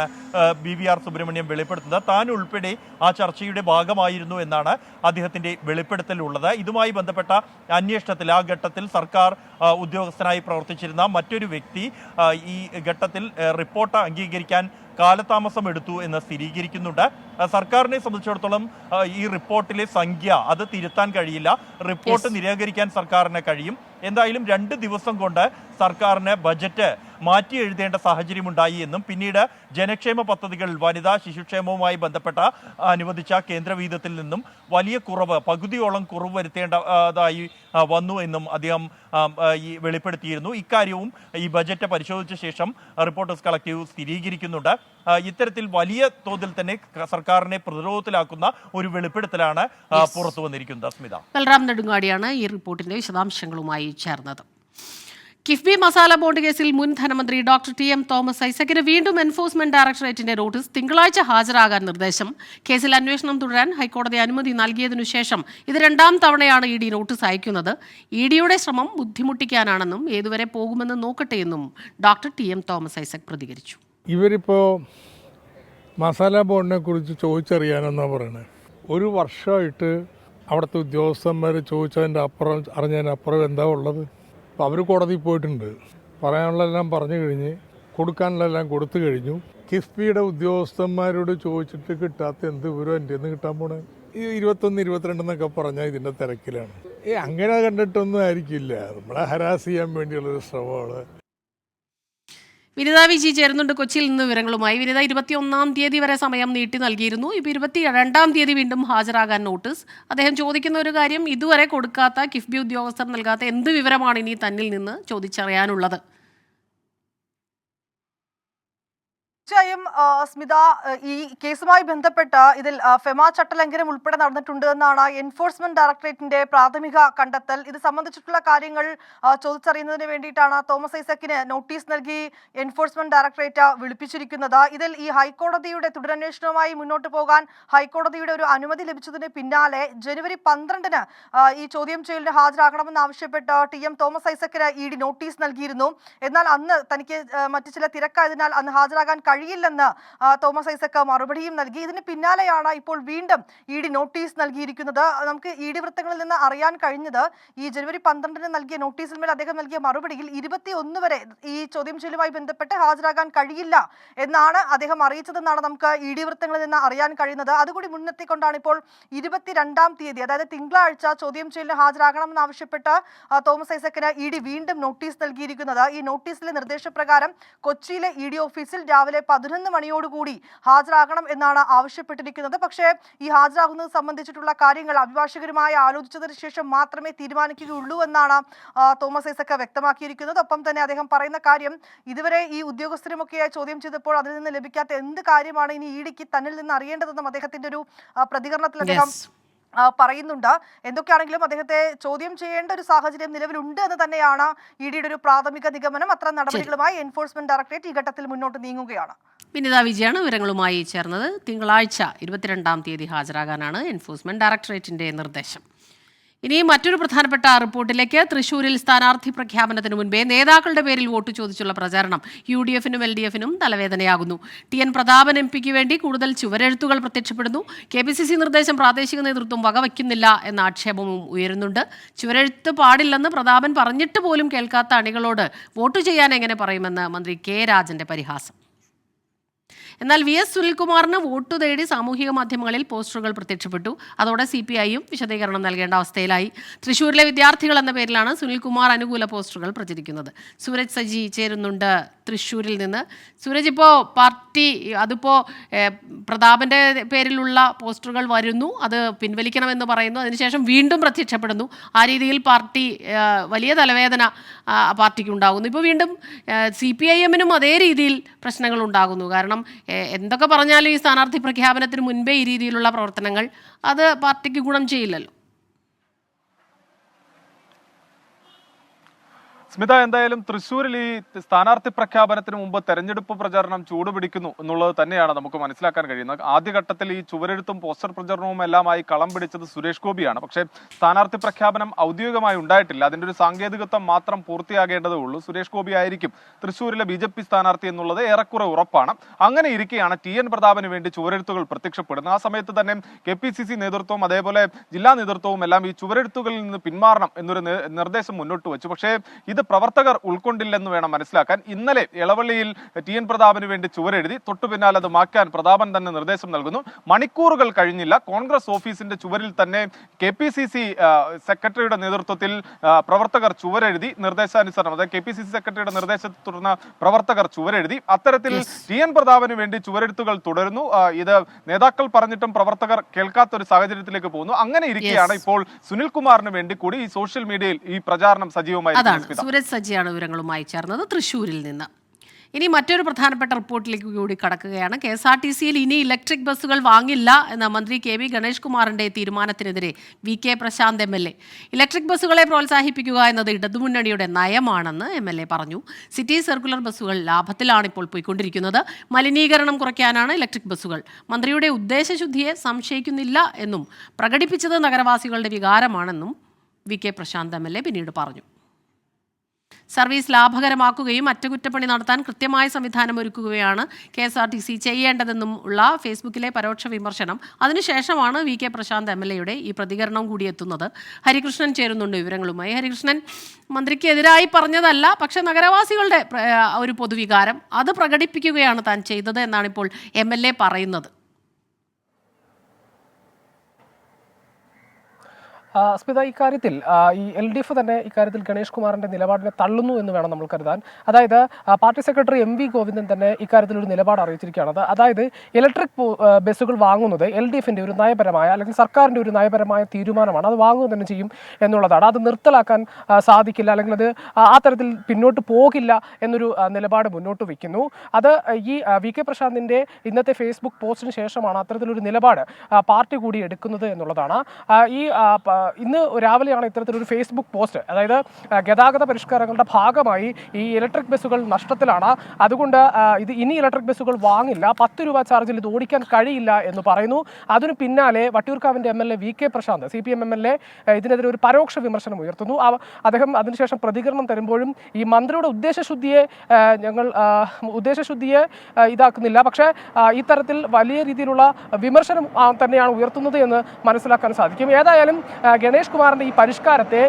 BVR സുബ്രഹ്മണ്യം വെളിപ്പെടുത്തുന്നത്. താൻ ഉൾപ്പെടെ ആ ചർച്ചയുടെ ഭാഗമായിരുന്നു എന്നാണ് അദ്ദേഹത്തിന്റെ വെളിപ്പെടുത്തലുള്ളത്. ഇതുമായി ബന്ധപ്പെട്ട അന്വേഷണത്തിൽ ആ ഘട്ടത്തിൽ സർക്കാർ ഉദ്യോഗസ്ഥനായി പ്രവർത്തിച്ചിരുന്ന മറ്റൊരു വ്യക്തി ഈ ഘട്ടത്തിൽ റിപ്പോർട്ട് അംഗീകരിക്കാൻ കാലതാമസം എടുത്തു എന്ന് സ്ഥിരീകരിക്കുന്നുണ്ട്. സർക്കാരിനെ സംബന്ധിച്ചിടത്തോളം ഈ റിപ്പോർട്ടിലെ സംഖ്യ അത് തിരുത്താൻ കഴിയില്ല. റിപ്പോർട്ട് നിരാകരിക്കാൻ സർക്കാരിന് കഴിയും. എന്തായാലും 2 ദിവസം കൊണ്ട് സർക്കാരിന് ബജറ്റ് മാറ്റി എഴുതേണ്ട സാഹചര്യമുണ്ടായി എന്നും പിന്നീട് ജനക്ഷേമ പദ്ധതികൾ, വനിതാ ശിശുക്ഷേമവുമായി ബന്ധപ്പെട്ട അനുവദിച്ച കേന്ദ്രവിഹിതത്തിൽ നിന്നും വലിയ കുറവ്, പകുതിയോളം കുറവ് വരുത്തേണ്ടതായി വന്നു എന്നും അദ്ദേഹം ഈ വെളിപ്പെടുത്തിയിരുന്നു. ഇക്കാര്യവും ഈ ബജറ്റ് പരിശോധിച്ച ശേഷം റിപ്പോർട്ടേഴ്സ് കളക്റ്റീവ് സ്ഥിരീകരിക്കുന്നുണ്ട്. ഇത്തരത്തിൽ വലിയ തോതിൽ തന്നെ സർക്കാരിനെ പ്രതിരോധത്തിലാക്കുന്ന ഒരു വെളിപ്പെടുത്തലാണ് പുറത്തു വന്നിരിക്കുന്നത്. സ്മിത, ബൽറാം നെടുങ്ങാടിയാണ് ഈ റിപ്പോർട്ടിന്റെ വിശദാംശങ്ങളുമായി ചേർന്നത്. കിഫ്ബി മസാല ബോണ്ട് കേസിൽ മുൻ ധനമന്ത്രി ഡോക്ടർ TM തോമസ് ഐസക്കിന് വീണ്ടും എൻഫോഴ്സ്മെന്റ് ഡയറക്ടറേറ്റിന്റെ നോട്ടീസ്. തിങ്കളാഴ്ച ഹാജരാകാൻ നിർദ്ദേശം. കേസിൽ അന്വേഷണം തുടരാൻ ഹൈക്കോടതി അനുമതി നൽകിയതിനു ശേഷം ഇത് 2ാം തവണയാണ് ED നോട്ടീസ് അയക്കുന്നത്. EDയുടെ ശ്രമം ബുദ്ധിമുട്ടിക്കാനാണെന്നും ഏതുവരെ പോകുമെന്ന് നോക്കട്ടെയെന്നും ഡോക്ടർ TM തോമസ് ഐസക് പ്രതികരിച്ചു. ഇവരിപ്പോൾ മസാല ബോണ്ടിനെ കുറിച്ച് ചോദിച്ചറിയാനെന്നാണ് പറയുന്നത്. 1 വർഷമായിട്ട് അവിടുത്തെ ഉദ്യോഗസ്ഥന്മാർ ചോദിച്ചതിൻ്റെ അപ്പുറം അറിഞ്ഞതിനപ്പുറം എന്താ ഉള്ളത്? അപ്പോൾ അവർ കോടതിയിൽ പോയിട്ടുണ്ട്. പറയാനുള്ളതെല്ലാം പറഞ്ഞു കഴിഞ്ഞ് കൊടുക്കാനുള്ളതെല്ലാം കൊടുത്തു കഴിഞ്ഞു. കിഫ്ബിയുടെ ഉദ്യോഗസ്ഥന്മാരോട് ചോദിച്ചിട്ട് കിട്ടാത്ത എന്ത് വിവരം എൻ്റെ നിന്ന് കിട്ടാൻ പോണേ? ഈ 21, 22 എന്നൊക്കെ പറഞ്ഞാൽ ഇതിൻ്റെ തിരക്കിലാണ്. അങ്ങനെ കണ്ടിട്ടൊന്നും ആയിരിക്കില്ല. നമ്മളെ ഹരാസ് ചെയ്യാൻ വേണ്ടിയുള്ളൊരു ശ്രമമാണ്. വിനിത വിജി ചേരുന്നുണ്ട് കൊച്ചിയിൽ നിന്ന് വിവരങ്ങളുമായി. വിനിത, 21-ാം തീയതി വരെ സമയം നീട്ടി നൽകിയിരുന്നു. ഇപ്പോൾ 22-ാം തീയതി വീണ്ടും ഹാജരാകാൻ നോട്ടീസ്. അദ്ദേഹം ചോദിക്കുന്ന ഒരു കാര്യം, ഇതുവരെ കൊടുക്കാത്ത, കിഫ്ബി ഉദ്യോഗസ്ഥർ നൽകാത്ത എന്ത് വിവരമാണ് ഇനി തന്നിൽ നിന്ന് ചോദിച്ചറിയാനുള്ളത്? തീർച്ചയായും സ്മിത, ഈ കേസുമായി ബന്ധപ്പെട്ട് ഇതിൽ ഫെമ ചട്ടലംഘനം ഉൾപ്പെടെ നടന്നിട്ടുണ്ട് എന്നാണ് എൻഫോഴ്സ്മെന്റ് ഡയറക്ടറേറ്റിന്റെ പ്രാഥമിക കണ്ടെത്തൽ. ഇത് സംബന്ധിച്ചിട്ടുള്ള കാര്യങ്ങൾ ചോദിച്ചറിയുന്നതിന് വേണ്ടിയിട്ടാണ് തോമസ് ഐസക്കിന് നോട്ടീസ് നൽകി എൻഫോഴ്സ്മെന്റ് ഡയറക്ടറേറ്റ് വിളിപ്പിച്ചിരിക്കുന്നത്. ഇതിൽ ഈ ഹൈക്കോടതിയുടെ തുടരന്വേഷണവുമായി മുന്നോട്ട് പോകാൻ ഹൈക്കോടതിയുടെ ഒരു അനുമതി ലഭിച്ചതിന് പിന്നാലെ ജനുവരി 12-ന് ഈ ചോദ്യം ചെയ്യലിന് ഹാജരാകണമെന്ന് ആവശ്യപ്പെട്ട് TM തോമസ് ഐസക്കിന് ED നോട്ടീസ് നൽകിയിരുന്നു. എന്നാൽ അന്ന് തനിക്ക് മറ്റു ചില തിരക്കായതിനാൽ അന്ന് ഹാജരാകാൻ കഴിയില്ലെന്ന് തോമസ് ഐസക് മറുപടിയും നൽകി. ഇതിന് പിന്നാലെയാണ് ഇപ്പോൾ വീണ്ടും ED നോട്ടീസ് നൽകിയിരിക്കുന്നത്. നമുക്ക് ED വൃത്തങ്ങളിൽ നിന്ന് അറിയാൻ കഴിഞ്ഞത്, ഈ ജനുവരി 12-ന് നൽകിയ നോട്ടീസിന്മേൽ അദ്ദേഹം നൽകിയ മറുപടിയിൽ 21 വരെ ഈ ചോദ്യം ചെയ്യലുമായി ബന്ധപ്പെട്ട് ഹാജരാകാൻ കഴിയില്ല എന്നാണ് അദ്ദേഹം അറിയിച്ചതെന്നാണ് നമുക്ക് ED വൃത്തങ്ങളിൽ നിന്ന് അറിയാൻ കഴിയുന്നത്. അതുകൂടി മുൻനിർത്തിക്കൊണ്ടാണ് ഇപ്പോൾ 22-ാം തീയതി, അതായത് തിങ്കളാഴ്ച ചോദ്യം ചെയ്യലിന് ഹാജരാകണമെന്ന് ആവശ്യപ്പെട്ട് തോമസ് ഐസക്കിന് ED വീണ്ടും നോട്ടീസ് നൽകിയിരിക്കുന്നത്. ഈ നോട്ടീസിലെ നിർദ്ദേശപ്രകാരം കൊച്ചിയിലെ ED ഓഫീസിൽ രാവിലെ 11 മണിയോടുകൂടി ഹാജരാകണം എന്നാണ് ആവശ്യപ്പെട്ടിരിക്കുന്നത്. പക്ഷേ ഈ ഹാജരാകുന്നത് സംബന്ധിച്ചിട്ടുള്ള കാര്യങ്ങൾ അഭിഭാഷകരുമായി ആലോചിച്ചതിന് ശേഷം മാത്രമേ തീരുമാനിക്കുകയുള്ളൂ എന്നാണ് തോമസ് ഐസക് വ്യക്തമാക്കിയിരിക്കുന്നത്. ഒപ്പം തന്നെ അദ്ദേഹം പറയുന്ന കാര്യം, ഇതുവരെ ഈ ഉദ്യോഗസ്ഥരുമൊക്കെയായി ചോദ്യം ചെയ്തപ്പോൾ അതിൽ നിന്ന് ലഭിക്കാത്ത എന്ത് കാര്യമാണ് ഇനി EDക്ക് തന്നിൽ നിന്ന് അറിയേണ്ടതെന്നും അദ്ദേഹത്തിന്റെ ഒരു പ്രതികരണത്തിൽ അദ്ദേഹം പറയുന്നുണ്ട്. എന്തൊക്കെയാണെങ്കിലും അദ്ദേഹത്തെ ചോദ്യം ചെയ്യേണ്ട ഒരു സാഹചര്യം നിലവിലുണ്ട് എന്ന് തന്നെയാണ് ഇഡിയുടെ ഒരു പ്രാഥമിക നിഗമനം. അത്തരം നടപടികളുമായി എൻഫോഴ്സ്മെന്റ് ഡയറക്ടറേറ്റ് ഈ ഘട്ടത്തിൽ മുന്നോട്ട് നീങ്ങുകയാണ്. വിനിത വിജയാണ് വിവരങ്ങളുമായി ചേർന്നത്. തിങ്കളാഴ്ച 22-ാം തീയതി ഹാജരാകാനാണ് എൻഫോഴ്സ്മെന്റ് ഡയറക്ടറേറ്റിന്റെ നിർദ്ദേശം. ഇനി മറ്റൊരു പ്രധാനപ്പെട്ട റിപ്പോർട്ടിലേക്ക്. തൃശൂരിൽ സ്ഥാനാർത്ഥി പ്രഖ്യാപനത്തിന് മുൻപേ നേതാക്കളുടെ പേരിൽ വോട്ട് ചോദിച്ചുള്ള പ്രചാരണം UDF-നും LDF-നും തലവേദനയാകുന്നു. TN പ്രതാപൻ MP വേണ്ടി കൂടുതൽ ചുവരെഴുത്തുകൾ പ്രത്യക്ഷപ്പെടുന്നു. KPCC നിർദ്ദേശം പ്രാദേശിക നേതൃത്വം വകവയ്ക്കുന്നില്ല എന്ന ആക്ഷേപവും ഉയരുന്നുണ്ട്. ചുവരെഴുത്ത് പാടില്ലെന്ന് പ്രതാപൻ പറഞ്ഞിട്ട് പോലും കേൾക്കാത്ത അണികളോട് വോട്ട് ചെയ്യാൻ എങ്ങനെ പറയുമെന്ന് മന്ത്രി K രാജന്റെ പരിഹാസം. എന്നാൽ VS സുനിൽകുമാറിന് വോട്ട് തേടി സാമൂഹിക മാധ്യമങ്ങളിൽ പോസ്റ്ററുകൾ പ്രത്യക്ഷപ്പെട്ടു. അതോടെ CPI-യും വിശദീകരണം നൽകേണ്ട അവസ്ഥയിലായി. തൃശൂരിലെ വിദ്യാർത്ഥികൾ എന്ന പേരിലാണ് സുനിൽകുമാർ അനുകൂല പോസ്റ്ററുകൾ പ്രചരിക്കുന്നത്. സൂരജ് സജി ചേരുന്നുണ്ട് തൃശ്ശൂരിൽ നിന്ന്. സൂരജ്, ഇപ്പോൾ പാർട്ടി അതിപ്പോൾ പ്രതാപൻ്റെ പേരിലുള്ള പോസ്റ്ററുകൾ വരുന്നു, അത് പിൻവലിക്കണമെന്ന് പറയുന്നു, അതിനുശേഷം വീണ്ടും പ്രത്യക്ഷപ്പെടുന്നു. ആ രീതിയിൽ പാർട്ടി വലിയ തലവേദന പാർട്ടിക്ക് ഉണ്ടാകുന്നു. ഇപ്പോൾ വീണ്ടും CPIM-നും അതേ രീതിയിൽ പ്രശ്നങ്ങൾ ഉണ്ടാകുന്നു. കാരണം എന്തൊക്കെ പറഞ്ഞാലും ഈ സ്ഥാനാർത്ഥി പ്രഖ്യാപനത്തിന് മുൻപേ ഈ രീതിയിലുള്ള പ്രവർത്തനങ്ങൾ അത് പാർട്ടിക്ക് ഗുണം ചെയ്യില്ലല്ലോ. സ്മിത, എന്തായാലും തൃശ്ശൂരിൽ ഈ സ്ഥാനാർത്ഥി പ്രഖ്യാപനത്തിന് മുമ്പ് തെരഞ്ഞെടുപ്പ് പ്രചാരണം ചൂടുപിടിക്കുന്നു എന്നുള്ളത് തന്നെയാണ് നമുക്ക് മനസ്സിലാക്കാൻ കഴിയുന്നത്. ആദ്യഘട്ടത്തിൽ ഈ ചുവരെഴുത്തും പോസ്റ്റർ പ്രചരണവും എല്ലാമായി കളം പിടിച്ചത് സുരേഷ് ഗോപിയാണ്. പക്ഷേ സ്ഥാനാർത്ഥി പ്രഖ്യാപനം ഔദ്യോഗികമായി ഉണ്ടായിട്ടില്ല. അതിന്റെ ഒരു സാങ്കേതികത്വം മാത്രം പൂർത്തിയാകേണ്ടതേ ഉള്ളൂ. സുരേഷ് ഗോപി ആയിരിക്കും തൃശ്ശൂരിലെ BJP സ്ഥാനാർത്ഥി എന്നുള്ളത് ഏറെക്കുറെ ഉറപ്പാണ്. അങ്ങനെ ഇരിക്കെയാണ് TN പ്രതാപന് വേണ്ടി ചുവരെഴുത്തുകൾ പ്രത്യക്ഷപ്പെടുന്നത്. ആ സമയത്ത് തന്നെ KPCC നേതൃത്വവും അതേപോലെ ജില്ലാ നേതൃത്വവും എല്ലാം ഈ ചുവരെഴുത്തുകളിൽ നിന്ന് പിന്മാറണം എന്നൊരു നിർദ്ദേശം മുന്നോട്ട് വെച്ചു. പക്ഷേ ഇത് പ്രവർത്തകർ ഉൾക്കൊണ്ടില്ലെന്ന് വേണം മനസ്സിലാക്കാൻ. ഇന്നലെ എളവള്ളിയിൽ TN പ്രതാപന് വേണ്ടി ചുവരെഴുതി, തൊട്ടു പിന്നാലെ അത് മാറ്റാൻ പ്രതാപൻ തന്നെ നിർദ്ദേശം നൽകുന്നു. മണിക്കൂറുകൾ കഴിഞ്ഞില്ല, കോൺഗ്രസ് ഓഫീസിന്റെ ചുവരിൽ തന്നെ KPCC സെക്രട്ടറിയുടെ നേതൃത്വത്തിൽ പ്രവർത്തകർ ചുവരെഴുതി. നിർദ്ദേശാനുസരണം, അതായത് KPCC സെക്രട്ടറിയുടെ നിർദ്ദേശത്തെ തുടർന്ന് പ്രവർത്തകർ ചുവരെഴുതി. അത്തരത്തിൽ TN പ്രതാപന് വേണ്ടി ചുവരെഴുത്തുകൾ തുടരുന്നു. ഇത് നേതാക്കൾ പറഞ്ഞിട്ടും പ്രവർത്തകർ കേൾക്കാത്ത ഒരു സാഹചര്യത്തിലേക്ക് പോകുന്നു. അങ്ങനെ ഇരിക്കെയാണ് ഇപ്പോൾ സുനിൽകുമാറിന് വേണ്ടി കൂടി ഈ സോഷ്യൽ മീഡിയയിൽ ഈ പ്രചാരണം സജീവമായി. സൂരജ് സജിയാണ് വിവരങ്ങളുമായി ചേർന്നത് തൃശ്ശൂരിൽ നിന്ന്. ഇനി മറ്റൊരു പ്രധാനപ്പെട്ട റിപ്പോർട്ടിലേക്ക് കൂടി കടക്കുകയാണ്. KSRTC-യിൽ ഇനി ഇലക്ട്രിക് ബസ്സുകൾ വാങ്ങില്ല എന്ന മന്ത്രി KV ഗണേഷ് കുമാറിന്റെ തീരുമാനത്തിനെതിരെ VK പ്രശാന്ത് MLA. ഇലക്ട്രിക് ബസ്സുകളെ പ്രോത്സാഹിപ്പിക്കുക എന്നത് ഇടതുമുന്നണിയുടെ നയമാണെന്ന് MLA പറഞ്ഞു. സിറ്റി സർക്കുലർ ബസ്സുകൾ ലാഭത്തിലാണ് ഇപ്പോൾ പോയിക്കൊണ്ടിരിക്കുന്നത്. മലിനീകരണം കുറയ്ക്കാനാണ് ഇലക്ട്രിക് ബസ്സുകൾ. മന്ത്രിയുടെ ഉദ്ദേശശുദ്ധിയെ സംശയിക്കുന്നില്ല എന്നും പ്രകടിപ്പിച്ചത് നഗരവാസികളുടെ വികാരമാണെന്നും VK പ്രശാന്ത് MLA പിന്നീട് പറഞ്ഞു. സർവീസ് ലാഭകരമാക്കുകയും അറ്റകുറ്റപ്പണി നടത്താൻ കൃത്യമായ സംവിധാനം ഒരുക്കുകയാണ് KSRTC ചെയ്യേണ്ടതെന്നും ഉള്ള ഫേസ്ബുക്കിലെ പരോക്ഷ വിമർശനം. അതിനുശേഷമാണ് VK പ്രശാന്ത് MLA-യുടെ ഈ പ്രതികരണം കൂടി എത്തുന്നത്. ഹരികൃഷ്ണൻ ചേരുന്നുണ്ട് വിവരങ്ങളുമായി. ഹരികൃഷ്ണൻ, മന്ത്രിക്കെതിരായി പറഞ്ഞതല്ല, പക്ഷേ നഗരവാസികളുടെ ഒരു പൊതുവികാരം അത് പ്രകടിപ്പിക്കുകയാണ് താൻ ചെയ്തത് എന്നാണ് ഇപ്പോൾ MLA പറയുന്നത്. സ്മിത, ഇക്കാര്യത്തിൽ ഈ LDF തന്നെ ഇക്കാര്യത്തിൽ ഗണേഷ് കുമാറിന്റെ നിലപാടിനെ തള്ളുന്നു എന്ന് വേണം നമ്മൾ കരുതാൻ. അതായത് പാർട്ടി സെക്രട്ടറി MV ഗോവിന്ദൻ തന്നെ ഇക്കാര്യത്തിൽ ഒരു നിലപാട് അറിയിച്ചിരിക്കുകയാണ്. അതായത് ഇലക്ട്രിക് ബസ്സുകൾ വാങ്ങുന്നത് LDF-ന്റെ ഒരു നയപരമായ അല്ലെങ്കിൽ സർക്കാരിൻ്റെ ഒരു നയപരമായ തീരുമാനമാണ്. അത് വാങ്ങുക തന്നെ ചെയ്യും എന്നുള്ളതാണ്. അത് നിർത്തലാക്കാൻ സാധിക്കില്ല, അല്ലെങ്കിൽ അത് ആ തരത്തിൽ പിന്നോട്ട് പോകില്ല എന്നൊരു നിലപാട് മുന്നോട്ട് വയ്ക്കുന്നു. അത് ഈ VK പ്രശാന്തിൻ്റെ ഇന്നത്തെ ഫേസ്ബുക്ക് പോസ്റ്റിന് ശേഷമാണ് അത്തരത്തിലൊരു നിലപാട് പാർട്ടി കൂടി എടുക്കുന്നത് എന്നുള്ളതാണ്. ഈ ഇന്ന് രാവിലെയാണ് ഇത്തരത്തിലൊരു ഫേസ്ബുക്ക് പോസ്റ്റ്, അതായത് ഗതാഗത പരിഷ്കാരങ്ങളുടെ ഭാഗമായി ഈ ഇലക്ട്രിക് ബസ്സുകൾ നഷ്ടത്തിലാണ്, അതുകൊണ്ട് ഇത് ഇനി ഇലക്ട്രിക് ബസ്സുകൾ വാങ്ങില്ല, 10 രൂപ ചാർജിൽ ഇത് ഓടിക്കാൻ കഴിയില്ല എന്ന് പറയുന്നു. അതിനു പിന്നാലെ വട്ടിയൂർക്കാവിൻ്റെ MLA VK Prashant CPM MLA ഇതിനെതിരെ ഒരു പരോക്ഷ വിമർശനം ഉയർത്തുന്നു. അദ്ദേഹം അതിനുശേഷം പ്രതികരണം തരുമ്പോഴും ഈ മന്ത്രിയുടെ ഉദ്ദേശശുദ്ധിയെ ഇതാക്കുന്നില്ല, പക്ഷേ ഇത്തരത്തിൽ വലിയ രീതിയിലുള്ള വിമർശനം തന്നെയാണ് ഉയർത്തുന്നത് എന്ന് മനസ്സിലാക്കാൻ സാധിക്കും. ഏതായാലും ഗണേഷ് കുമാറിന്റെ ഈ പരിഷ്കാരത്തെ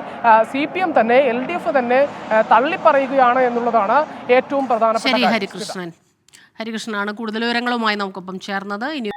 CPM തന്നെ LDF തന്നെ തള്ളിപ്പറയുകയാണ് എന്നുള്ളതാണ് ഏറ്റവും പ്രധാനപ്പെട്ട. ഹരികൃഷ്ണനാണ് കൂടുതൽ വിവരങ്ങളുമായി നമുക്കൊപ്പം ചേർന്നത്. ഇനി